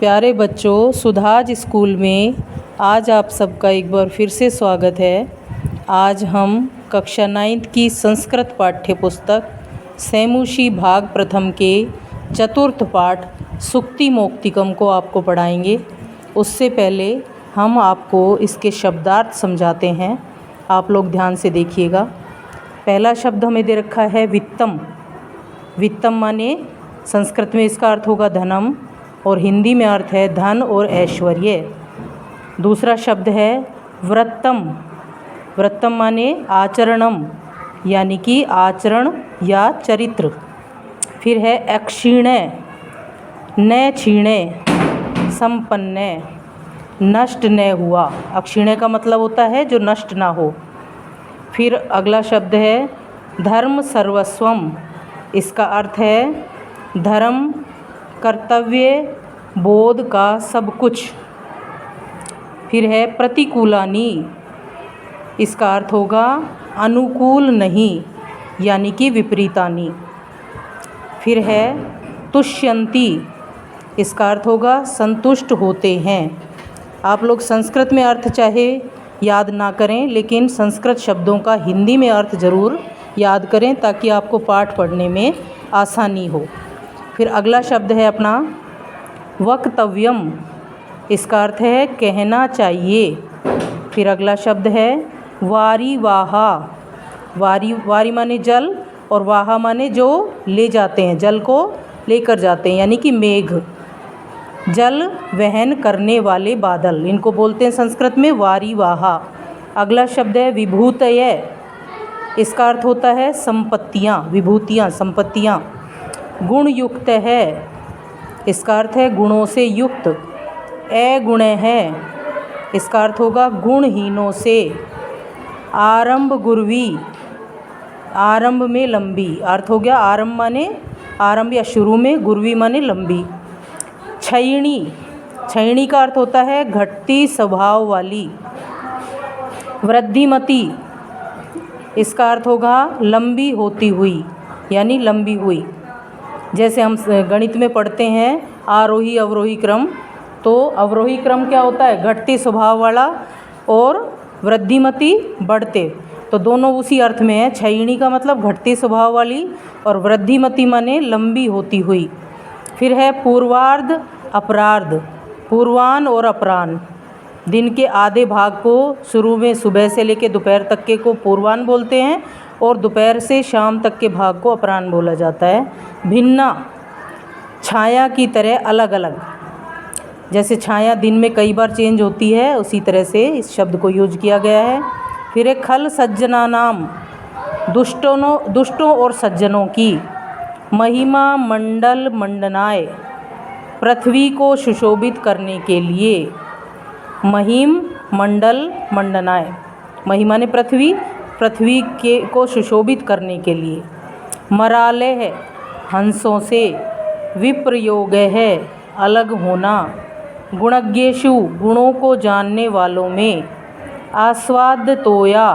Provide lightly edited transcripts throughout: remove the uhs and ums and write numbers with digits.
प्यारे बच्चों, सुधाज स्कूल में आज आप सबका एक बार फिर से स्वागत है। आज हम कक्षा 9th की संस्कृत पाठ्य पुस्तक सैमुषी भाग प्रथम के चतुर्थ पाठ सुक्ति मोक्तिकम को आपको पढ़ाएंगे। उससे पहले हम आपको इसके शब्दार्थ समझाते हैं। आप लोग ध्यान से देखिएगा। पहला शब्द हमें दे रखा है वित्तम। वित्तम माने संस्कृत में इसका अर्थ होगा धनम और हिंदी में अर्थ है धन और ऐश्वर्य। दूसरा शब्द है व्रतम। व्रतम माने आचरणम यानी कि आचरण या चरित्र। फिर है अक्षीण्य, न क्षीणे, संपन्न, नष्ट न हुआ। अक्षीण्य का मतलब होता है जो नष्ट ना हो। फिर अगला शब्द है धर्म सर्वस्वम। इसका अर्थ है धर्म, कर्तव्य, बोध का सब कुछ। फिर है प्रतिकूलानी। इसका अर्थ होगा अनुकूल नहीं यानी कि विपरीतानी। फिर है तुष्यन्ति। इसका अर्थ होगा संतुष्ट होते हैं। आप लोग संस्कृत में अर्थ चाहे याद ना करें, लेकिन संस्कृत शब्दों का हिंदी में अर्थ ज़रूर याद करें ताकि आपको पाठ पढ़ने में आसानी हो। फिर अगला शब्द है अपना वक्तव्यम। इसका अर्थ है कहना चाहिए। फिर अगला शब्द है वारी वाहा। वारी माने जल और वाहा माने जो ले जाते हैं, जल को लेकर जाते हैं यानी कि मेघ, जल वहन करने वाले बादल, इनको बोलते हैं संस्कृत में वारी वाहा। अगला शब्द है विभूतय। इसका अर्थ होता है संपत्तियाँ, विभूतियाँ, संपत्तियाँ। गुण युक्त है। इसका अर्थ है गुणों से युक्त। अगुण है। इसका अर्थ होगा गुणहीनों से। आरंभ गुरवी, आरंभ में लंबी, अर्थ हो गया आरंभ माने आरंभ या शुरू में, गुरवी माने लंबी। क्षयिणी, क्षयिणी का अर्थ होता है घटती स्वभाव वाली। वृद्धिमती, इसका अर्थ होगा लंबी होती हुई यानी लंबी हुई। जैसे हम गणित में पढ़ते हैं आरोही अवरोही क्रम, तो अवरोही क्रम क्या होता है घटते स्वभाव वाला और वृद्धिमती बढ़ते, तो दोनों उसी अर्थ में है। क्षयिणी का मतलब घटते स्वभाव वाली और वृद्धिमती माने लंबी होती हुई। फिर है पूर्वार्ध अपरार्ध। पूर्वान और अपराह्न, दिन के आधे भाग को शुरू में सुबह से लेकर दोपहर तक के को पूर्वान बोलते हैं और दोपहर से शाम तक के भाग को अपराह्न बोला जाता है। भिन्ना, छाया की तरह अलग अलग। जैसे छाया दिन में कई बार चेंज होती है, उसी तरह से इस शब्द को यूज किया गया है। फिर एक खल सज्जना नाम, दुष्टों और सज्जनों की। महिमा मंडल मंडनाय, पृथ्वी को सुशोभित करने के लिए। महिम मंडल मंडनाय, महिमा ने पृथ्वी, पृथ्वी के को सुशोभित करने के लिए। मरालय है हंसों से। विप्रयोग है अलग होना। गुणज्ञेषु, गुणों को जानने वालों में। आस्वाद तोया,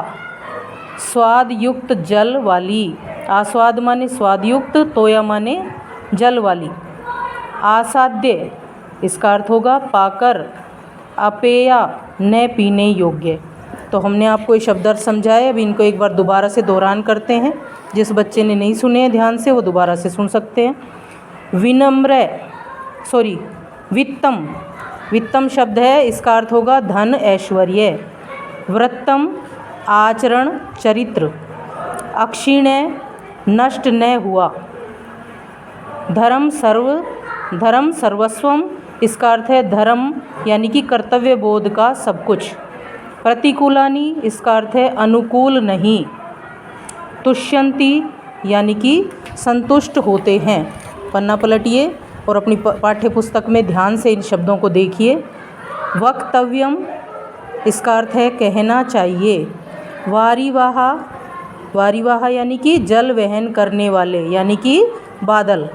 स्वाद युक्त जल वाली। आस्वाद माने स्वाद युक्त, तोया माने जल वाली। आसाद्य, इसका अर्थ होगा पाकर। अपेया, न पीने योग्य। तो हमने आपको ये शब्दार्थ समझाए, अब इनको एक बार दोबारा से दोहरान करते हैं। जिस बच्चे ने नहीं सुने हैं ध्यान से वो दोबारा से सुन सकते हैं। वित्तम, वित्तम शब्द है, इसका अर्थ होगा धन ऐश्वर्य। व्रतम, आचरण चरित्र। अक्षीण्य, नष्ट न हुआ। धर्म सर्वस्वम, इसका अर्थ है धर्म यानी कि कर्तव्य बोध का सब कुछ। प्रतिकूलानी, इसका अर्थ है अनुकूल नहीं। तुष्यन्ति यानी कि संतुष्ट होते हैं। पन्ना पलटिए और अपनी पाठ्य पुस्तक में ध्यान से इन शब्दों को देखिए। वक्तव्यम, इसका अर्थ है कहना चाहिए। वारीवाहा, वारीवाहा यानी कि जल वहन करने वाले यानी कि बादल।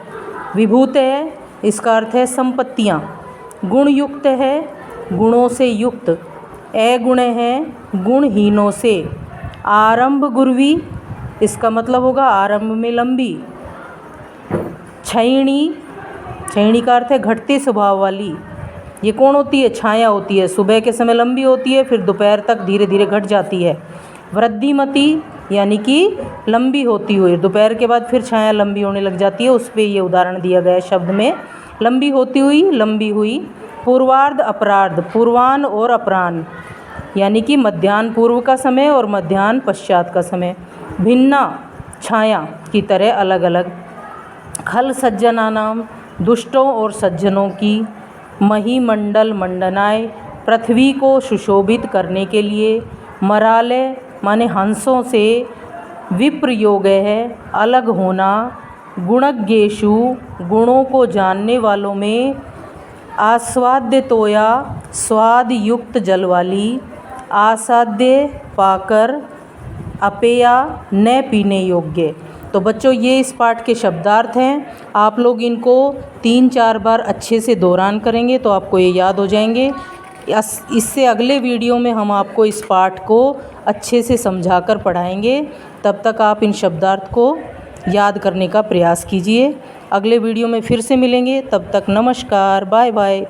विभूत है, इसका अर्थ है संपत्तियाँ। गुण युक्त है, गुणों से युक्त। अगुण है, गुणहीनों से। आरंभ गुरवी, इसका मतलब होगा आरंभ में लंबी। क्षयिणी, क्षयिणी का अर्थ है घटते स्वभाव वाली। ये कौन होती है? छाया होती है। सुबह के समय लंबी होती है, फिर दोपहर तक धीरे धीरे घट जाती है। वृद्धिमती यानी कि लंबी होती हुई, दोपहर के बाद फिर छाया लंबी होने लग जाती है। उस पर ये उदाहरण दिया गया है शब्द में, लंबी होती हुई, लंबी हुई। पूर्वार्ध अपरार्ध, पूर्वाह्न और अपराह्न यानी कि मध्याह्न पूर्व का समय और मध्याह्न पश्चात का समय। भिन्ना छाया की तरह अलग अलग। खल सज्जनानाम, दुष्टों और सज्जनों की। महीमंडल मंडनाय, पृथ्वी को सुशोभित करने के लिए। मरालय माने हंसों से। विप्रयोग है अलग होना। गुणज्ञेषु, गुणों को जानने वालों में। आस्वाद्य तोया, स्वाद युक्त जल वाली। आसाद्य पाकर, अपेया न पीने योग्य। तो बच्चों ये इस पाठ के शब्दार्थ हैं। आप लोग इनको 3-4 बार अच्छे से दोहरान करेंगे तो आपको ये याद हो जाएंगे। इससे अगले वीडियो में हम आपको इस पाठ को अच्छे से समझाकर पढ़ाएंगे। तब तक आप इन शब्दार्थ को याद करने का प्रयास कीजिए। अगले वीडियो में फिर से मिलेंगे, तब तक नमस्कार, बाय बाय।